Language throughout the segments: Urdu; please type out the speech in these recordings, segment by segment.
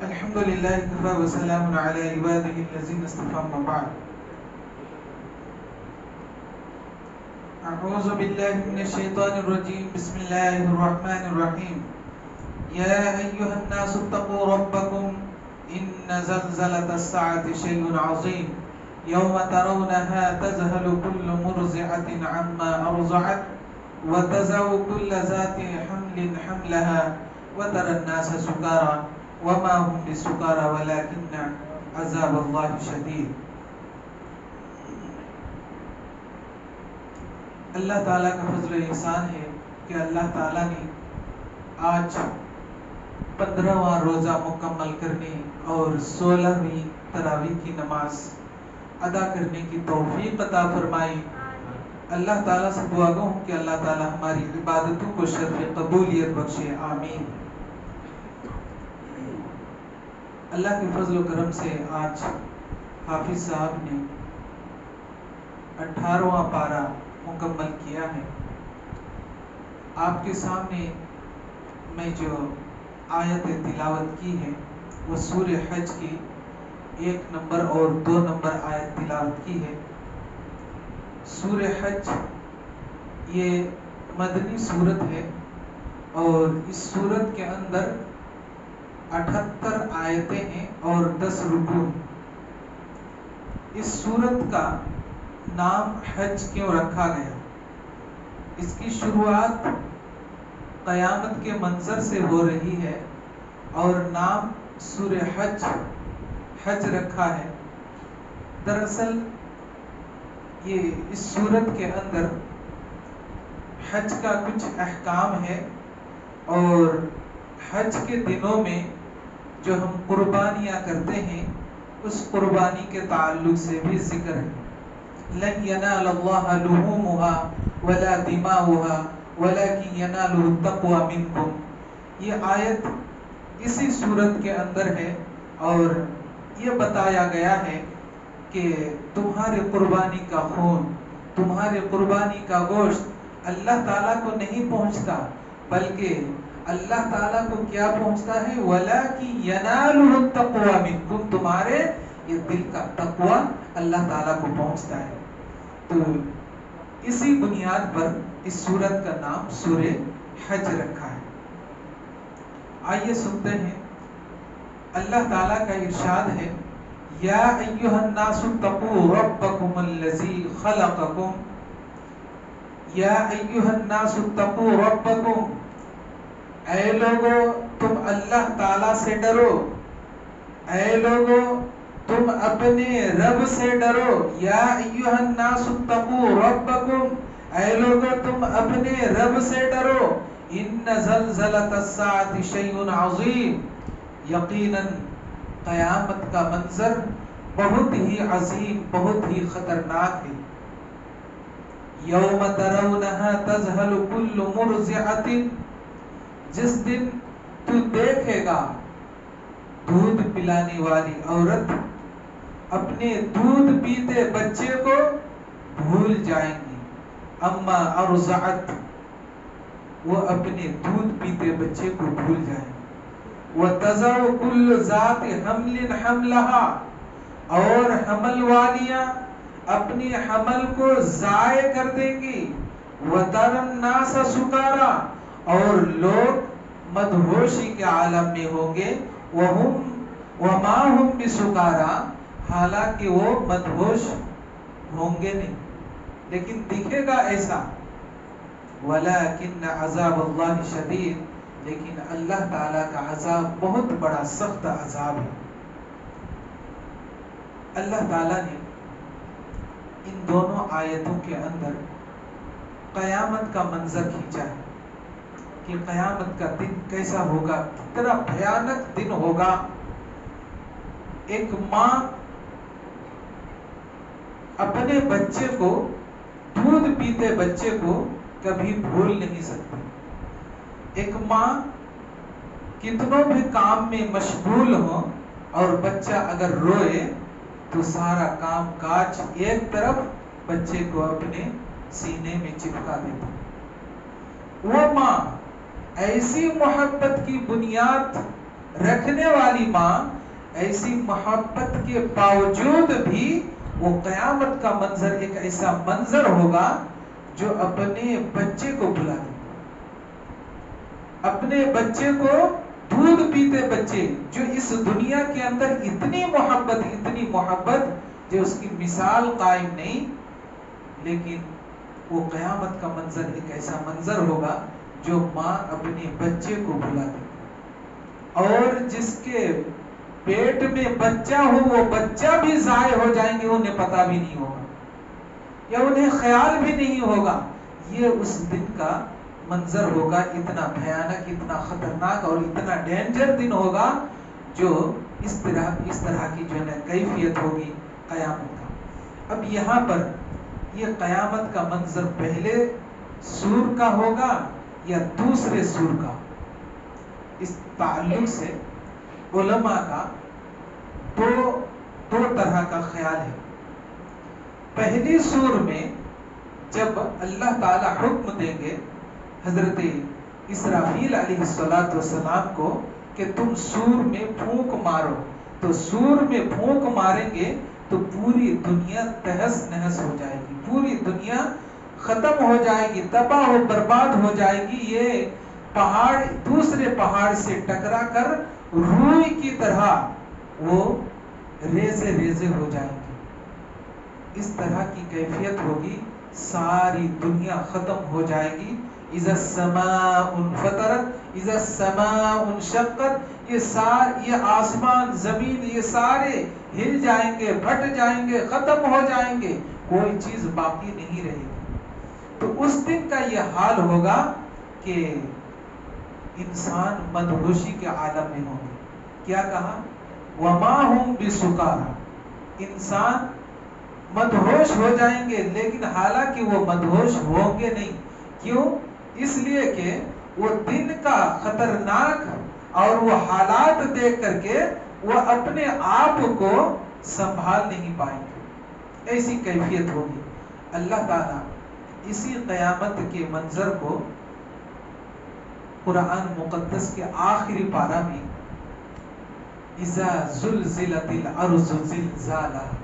الحمد لله كفى وسلام على عباده الذين اصطفى أما بعد. أعوذ بالله من الشيطان الرجيم. بسم الله الرحمن الرحيم. يا أيها الناس اتقوا ربكم إن زلزلة الساعة شيء عظيم يوم ترونها تذهل كل مرضعة عما أرضعت وتضع كل ذات حمل حملها وترى الناس سكارى وما هم بسكارى ولكن عذاب الله شدید. اللہ تعالیٰ کا فضل و احسان ہے کہ اللہ تعالیٰ نے آج 15واں روزہ مکمل کرنے اور 16ویں تراویح کی نماز ادا کرنے کی توفیق عطا فرمائی. اللہ تعالیٰ سے دعا گو ہوں کہ اللہ تعالیٰ ہماری عبادتوں کو شرف قبولیت بخشے. آمین. اللہ کے فضل و کرم سے آج حافظ صاحب نے 18واں پارہ مکمل کیا ہے. آپ کے سامنے میں جو آیت تلاوت کی ہے وہ سورہ حج کی 1 نمبر اور 2 نمبر آیت تلاوت کی ہے. سورہ حج یہ مدنی سورت ہے اور اس سورت کے اندر 78 آیتیں ہیں اور 10 رکوع. اس سورت کا نام حج کیوں رکھا گیا؟ اس کی شروعات قیامت کے منظر سے ہو رہی ہے اور نام سورہ حج رکھا ہے. دراصل یہ اس سورت کے اندر حج کا کچھ احکام ہے اور حج کے دنوں میں جو ہم قربانیاں کرتے ہیں اس قربانی کے تعلق سے بھی ذکر ہے. لن ينال الله لحومها ولا دماؤها ولكن يناله التقوى منكم. یہ آیت اسی صورت کے اندر ہے اور یہ بتایا گیا ہے کہ تمہارے قربانی کا خون، تمہارے قربانی کا گوشت اللہ تعالیٰ کو نہیں پہنچتا بلکہ اللہ تعالیٰ کو کیا پہنچتا ہے؟ وَلَكِنْ يَنَالُهُ التَّقْوَى مِنْكُمْ. تمہارے یہ دل کا تقوی اللہ تعالیٰ کو پہنچتا ہے. تو اسی بنیاد پر اس سورت کا نام سورہ حج رکھا ہے. آئیے سنتے ہیں. اللہ تعالیٰ کا ارشاد ہے یا ایھا الناس اتقوا ربکم الذی خلقکم. یا ایھا الناس اتقوا ربکم. اے لوگو تم اللہ تعالیٰ سے ڈرو. اے لوگو تم اپنے رب سے ڈرو. یا ایھا الناس اتقوا ربکم. اے لوگو تم اپنے رب سے ڈرو. ان زلزلۃ الساعۃ شیء عظیم. یقیناً قیامت کا منظر بہت ہی عظیم، بہت ہی خطرناک ہے. یوم ترونھا تذہل کل مرضعۃ. جس دن تو دیکھے گا دودھ پلانے والی عورت اپنے دودھ پیتے بچے کو بھول جائیں گی. اما ارضعت، وہ اپنے دودھ پیتے بچے کو بھول جائیں گی. وتضع كل ذات حمل حملها، اور حمل والیاں اپنی حمل کو ضائع کر دیں گی. وترى الناس سکارى، اور لوگ مدہوشی کے عالم میں ہوں گے. وما هم بسکارى، حالانکہ وہ مدہوش ہوں گے نہیں لیکن دکھے گا ایسا. ولیکن عذاب اللہ شدید، لیکن اللہ تعالیٰ کا عذاب بہت بڑا سخت عذاب ہے. اللہ تعالیٰ نے ان دونوں آیتوں کے اندر قیامت کا منظر کھینچا ہے کہ قیامت کا دن کیسا ہوگا، کتنا بھیانک دن ہوگا. ایک ماں اپنے بچے کو، دودھ پیتے بچے کو کبھی بھول نہیں سکتی. ایک ماں کتنوں بھی کام میں مشغول ہو اور بچہ اگر روئے تو سارا کام کاج ایک طرف بچے کو اپنے سینے میں چپکا دیتی. وہ ماں ایسی محبت کی بنیاد رکھنے والی ماں ایسی محبت کے باوجود بھی وہ قیامت کا منظر ایک ایسا منظر ہوگا جو اپنے بچے کو بلا دے، اپنے بچے کو، دودھ پیتے بچے جو اس دنیا کے اندر اتنی محبت جو اس کی مثال قائم نہیں، لیکن وہ قیامت کا منظر ایک ایسا منظر ہوگا جو ماں اپنے بچے کو بلا دے، اور جس کے پیٹ میں بچہ ہو وہ بچہ بھی ضائع ہو جائیں گے، انہیں پتہ بھی نہیں ہوگا یا انہیں خیال بھی نہیں ہوگا۔ یہ اس دن کا منظر ہوگا، اتنا بھیانک، اتنا خطرناک اور اتنا ڈینجر دن ہوگا، جو اس طرح کی جو ہے نا کیفیت ہوگی قیامت کا۔ اب یہاں پر یہ قیامت کا منظر پہلے سور کا ہوگا یا دوسرے سور کا، اس تعلق سے علماء کا دو طرح کا خیال ہے۔ پہلی سور میں جب اللہ تعالی حکم دیں گے حضرت اسرافیل علیہ السلام کو کہ تم سور میں پھونک مارو، تو سور میں پھونک ماریں گے تو پوری دنیا تہس نہس ہو جائے گی، پوری دنیا ختم ہو جائے گی، تباہ و برباد ہو جائے گی۔ یہ پہاڑ دوسرے پہاڑ سے ٹکرا کر روئی کی طرح وہ ریزے ریزے ہو جائیں گے، اس طرح کی کیفیت ہوگی، ساری دنیا ختم ہو جائے گی۔ اذا السماء انفطرت اذا السماء انشقت، یہ آسمان زمین یہ سارے ہل جائیں گے، پھٹ جائیں گے، ختم ہو جائیں گے، کوئی چیز باقی نہیں رہے گی۔ تو اس دن کا یہ حال ہوگا کہ انسان مدہوشی کے عالم میں ہوں گے۔ کیا کہا؟ وما هم بسکارى، انسان مدہوش ہو جائیں گے، لیکن حالانکہ وہ مدہوش ہوں گے نہیں۔ کیوں؟ اس لیے کہ وہ دن کا خطرناک اور وہ حالات دیکھ کر کے وہ اپنے آپ کو سنبھال نہیں پائیں گے، ایسی کیفیت ہوگی۔ اللہ تعالیٰ اسی قیامت کے منظر کو قرآن مقدس کے آخری پارہ میں اذا زلزلت الارض زلزالہا،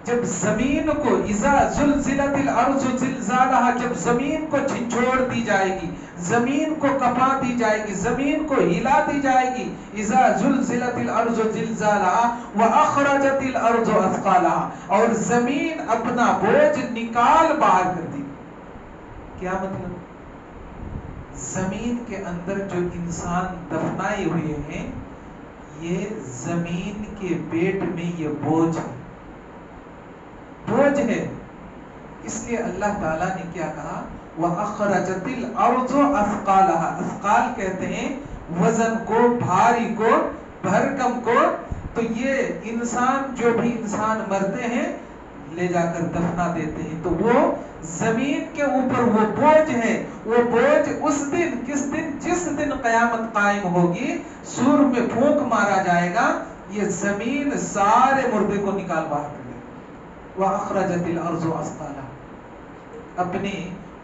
جب زمین کو، اذا زلزلت الارض زلزالہا، جب زمین کو جھنجھوڑ دی جائے گی، زمین کو کپا دی جائے گی، زمین کو ہلا دی جائے گی، اذا زلزلت الارض زلزالہا واخرجت الارض اثقالہا، اور زمین اپنا بوجھ نکال باہر کر دی۔ کیا مطلب؟ زمین کے اندر جو انسان دفنائے ہوئے ہیں، یہ زمین کے پیٹ میں یہ بوجھ ہے، بوجھ ہے۔ اس لیے اللہ تعالیٰ نے کیا کہا؟ وَأَخْرَجَتِ الْأَرْضُ أَثْقَالَهَا، اثقال کہتے ہیں وزن کو، بھاری کو، بھرکم کو۔ تو یہ انسان، جو بھی انسان مرتے ہیں لے جا کر دفنا دیتے ہیں، تو وہ زمین کے اوپر وہ بوجھ ہے، وہ بوجھ اس دن، کس دن؟ جس دن قیامت قائم ہوگی، سور میں پھونک مارا جائے گا، یہ زمین سارے مردے کو نکال باہر کر دے گی۔ وَأَخْرَجَتِ الْأَرْضُ أَثْقَالَهَا، اپنے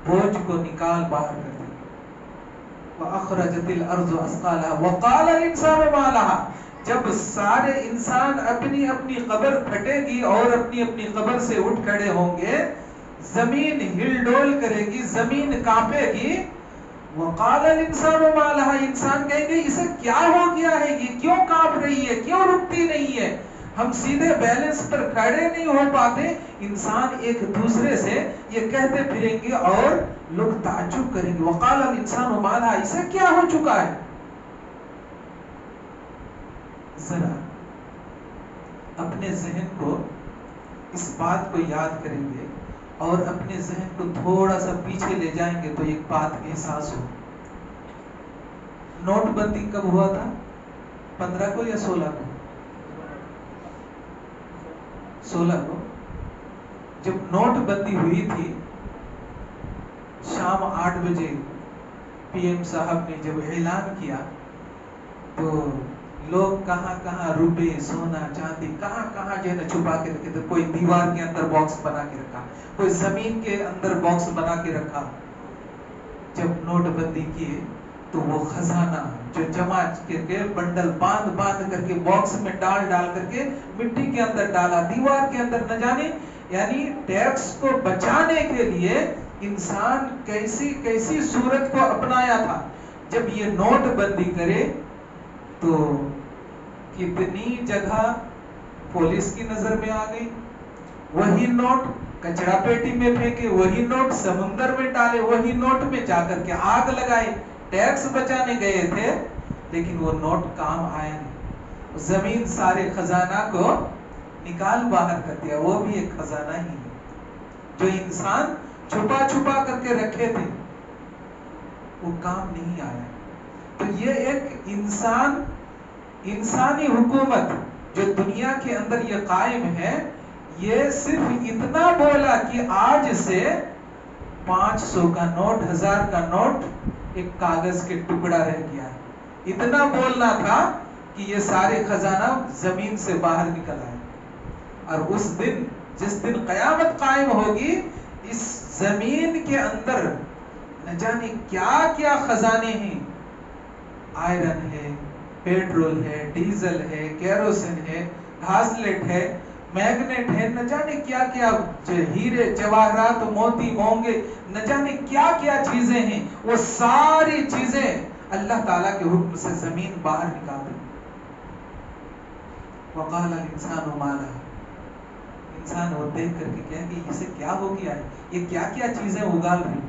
بوجھ کو نکال باہر کر دے گی۔ وَأَخْرَجَتِ الْأَرْضُ أَثْقَالَهَا وَقَالَ الْإِنسَانُ مَا لَهَا، جب سارے انسان اپنی اپنی قبر پھٹے گی اور اپنی اپنی قبر سے اٹھ کھڑے ہوں گے، زمین ہل ڈول کرے گی، زمین کانپے گی، وقال الانسان ما لها، انسان کہیں گے اسے کیا ہو گیا ہے، یہ کیوں کانپ رہی ہے، کیوں رکتی نہیں ہے، ہم سیدھے بیلنس پر کھڑے نہیں ہو پاتے۔ انسان ایک دوسرے سے یہ کہتے پھریں گے اور لوگ تعجب کریں گے، وقال الانسان ما لها، اسے کیا ہو چکا ہے۔ ذرا اپنے ذہن کو اس بات کو یاد کریں گے اور اپنے ذہن کو تھوڑا سا پیچھے لے جائیں گے تو ایک بات احساس ہو۔ نوٹ بندی کب ہوا تھا؟ 15 کو یا 16 کو؟ 16 کو جب نوٹ بندی ہوئی تھی، شام 8 بجے پی ایم صاحب نے جب اعلان کیا تو لوگ کہاں کہاں روپے، سونا، چاندی کہاں کہاں جو ہے نا چھپا کے رکھے تھے، کوئی دیوار کے اندر باکس بنا کے رکھا، کوئی زمین کے اندر باکس بنا کے رکھا۔ جب نوٹ بندی کیے تو وہ خزانہ جو جمع کے بنڈل باندھ کر کے باکس میں ڈال کر کے مٹی کے اندر ڈالا، دیوار کے اندر نہ جانے. یعنی ٹیکس کو بچانے کے لیے انسان کیسی صورت کو اپنایا تھا. جب یہ نوٹ بندی کرے تو کتنی جگہ پولیس کی نظر میں آ گئی. وہی نوٹ کچرا پیٹی میں پھینکے، وہی نوٹ سمندر میں ڈالے، وہی نوٹ میں جا کر کے آگ لگائے. ٹیکس بچانے گئے تھے لیکن وہ نوٹ کام آیا نہیں. زمین سارے خزانہ کو نکال باہر کر دیا. وہ بھی ایک خزانہ ہی ہے جو انسان چھپا کر کے رکھے تھے، وہ کام نہیں آیا. تو یہ ایک انسانی حکومت جو دنیا کے اندر یہ قائم ہے، یہ صرف اتنا بولا کہ آج سے 500 کا نوٹ، 1000 کا نوٹ ایک کاغذ کے ٹکڑا رہ گیا ہے. اتنا بولنا تھا کہ یہ سارے خزانہ زمین سے باہر نکل آئے. اور اس دن، جس دن قیامت قائم ہوگی، اس زمین کے اندر نہ جانے کیا کیا خزانے ہیں. آئرن ہے، پیٹرول ہے، ڈیزل ہے، کیروسین ہے، گھاسلیٹ ہے، میگنیٹ ہے، نہ جانے کیا کیا ہیرے جواہرات، موتی، مونگے، نہ جانے کیا کیا چیزیں ہیں. وہ ساری چیزیں اللہ تعالیٰ کے حکم سے زمین باہر نکال دی. وقال الانسان ما لها، انسان وہ دیکھ کر کے کہے کہ اسے کیا ہو گیا ہے، یہ کیا کیا چیزیں اگال رہی ہیں.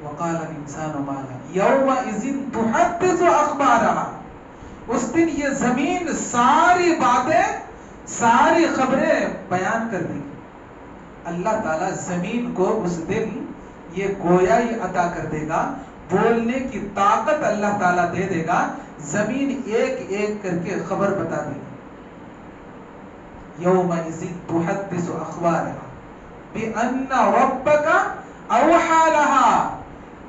وقال الانسان ما لها يومئذ تحدث اخبارها، اس دن یہ زمین ساری باتیں، ساری خبریں بیان کر دے گی. اللہ تعالیٰ زمین کو اس دن یہ گویائی عطا کر دے گا، بولنے کی طاقت اللہ تعالیٰ دے دے گا. زمین ایک ایک کر کے خبر بتا دے گی. یومئذ تحدث اخبارها بأن ربک اوحی لها،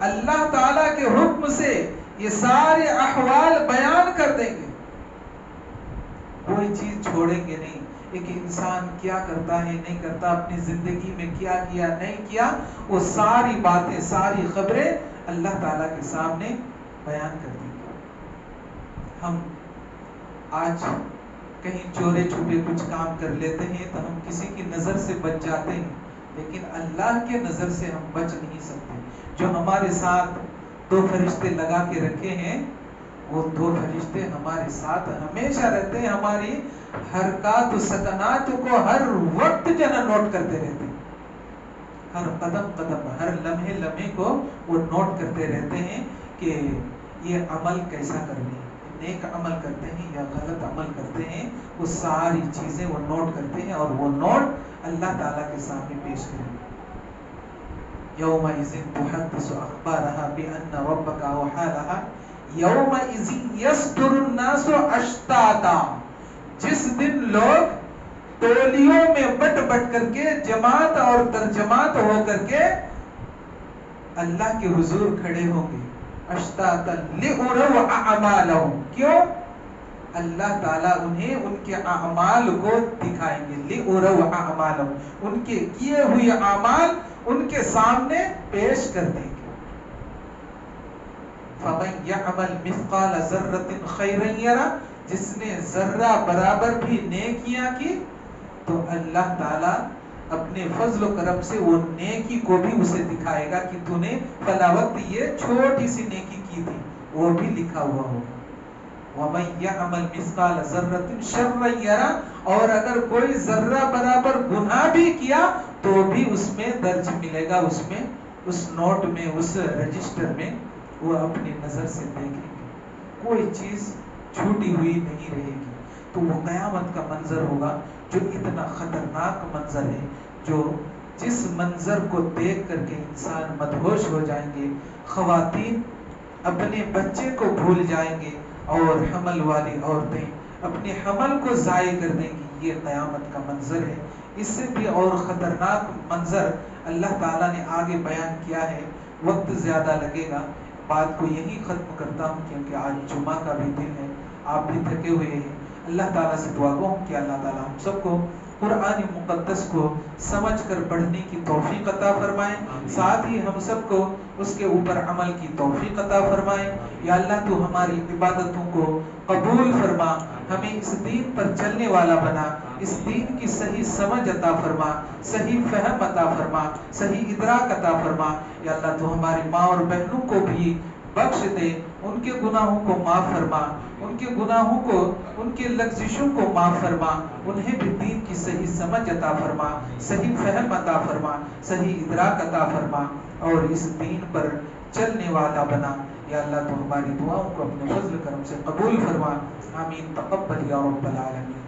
اللہ تعالیٰ کے حکم سے یہ سارے احوال بیان کر دیں گے. کوئی چیز چھوڑیں گے نہیں. ایک انسان کیا کرتا ہے نہیں کرتا، اپنی زندگی میں کیا کیا نہیں کیا، وہ ساری باتیں، ساری خبریں اللہ تعالیٰ کے سامنے بیان کر دیں گے. ہم آج کہیں چورے چھپے کچھ کام کر لیتے ہیں تو ہم کسی کی نظر سے بچ جاتے ہیں، لیکن اللہ کے نظر سے ہم بچ نہیں سکتے. جو ہمارے ساتھ 2 فرشتے لگا کے رکھے ہیں، وہ 2 فرشتے ہمارے ساتھ ہمیشہ رہتے ہیں. ہماری حرکات و سکنات کو ہر وقت نوٹ کرتے رہتے ہیں. ہر قدم قدم، ہر لمحے لمحے کو وہ نوٹ کرتے رہتے ہیں کہ یہ عمل کیسا کرنا ہے، نیک عمل کرتے ہیں یا غلط عمل کرتے ہیں. وہ ساری چیزیں وہ نوٹ کرتے ہیں اور وہ نوٹ اللہ تعالیٰ کے سامنے پیش کریں گے. یومئذ تحدث اخبارها بأن ربک اوحی لها یومئذ یصدر الناس اشتاتا، جس دن لوگ ٹولیوں میں بٹ کر کے، جماعت اور ترجمات ہو کر کے اللہ کے حضور کھڑے ہوں گے. اشتاتا لِأُرَوْا أَعْمَالَهُمْ، کیوں؟ اللہ تعالیٰ انہیں ان کے اعمال کو دکھائیں گے. لِأُرَوْا أَعْمَالَهُمْ، ان کے کیے ہوئے اعمال ان کے سامنے پیش کر دیں گے. فَمَنْ يَعْمَلْ مِثْقَالَ ذَرَّةٍ خَيْرًا يَرَهُ، جس نے ذرہ برابر بھی نیکیاں کی تو اللہ تعالیٰ اپنے فضل و کرم سے وہ نیکی کو بھی اسے دکھائے گا کہ تو نے فلا وقت یہ چھوٹی سی نیکی کی تھی، وہ بھی لکھا ہوا ہوگا. وَمَنْ يَعْمَلْ مِثْقَالَ ذَرَّةٍ شَرًّا يَرَهُ، اور اگر کوئی ذرہ برابر گناہ بھی کیا تو بھی اس میں درج ملے گا، اس میں، اس نوٹ میں، اس رجسٹر میں وہ اپنی نظر سے دیکھیں گے. کوئی چیز چھوٹی ہوئی نہیں رہے گی. تو وہ قیامت کا منظر ہوگا جو اتنا خطرناک منظر ہے، جو جس منظر کو دیکھ کر کے انسان مدہوش ہو جائیں گے. خواتین اپنے بچے کو بھول جائیں گے اور حمل والی عورتیں اپنے حمل کو ضائع کر دیں گی. یہ قیامت کا منظر ہے. اس سے بھی اور خطرناک منظر اللہ تعالیٰ نے آگے بیان کیا ہے. وقت زیادہ لگے گا، بات کو یہی ختم کرتا ہوں کیونکہ آج جمعہ کا بھی دن ہے، آپ بھی تھکے ہوئے ہیں. اللہ تعالیٰ سے دعا گو کہ اللہ تعالیٰ ہم سب کو قرآن مقدس کو سمجھ کر پڑھنے کی توفیق عطا فرمائے، ساتھ ہی ہم سب کو اس کے اوپر عمل کی توفیق عطا فرمائے۔ یا اللہ تو ہماری عبادتوں کو قبول فرما، ہمیں اس دین پر چلنے والا بنا، اس دین کی صحیح سمجھ عطا فرما، صحیح فہم عطا فرما، صحیح ادراک عطا فرما۔ یا اللہ تو ہماری ماں اور بہنوں کو بھی بخش دے، ان کے گناہوں کو معاف فرما، ان کے گناہوں کو، ان کے لغزشوں کو معاف فرما، انہیں بھی دین کی صحیح سمجھ عطا فرما، صحیح فہم عطا فرما، صحیح ادراک عطا فرما، اور اس دین پر چلنے والا بنا۔ یا اللہ تو ہماری دعاؤں کو اپنے فضل کرم سے قبول فرما، آمین، تقبل یا رب العالمین۔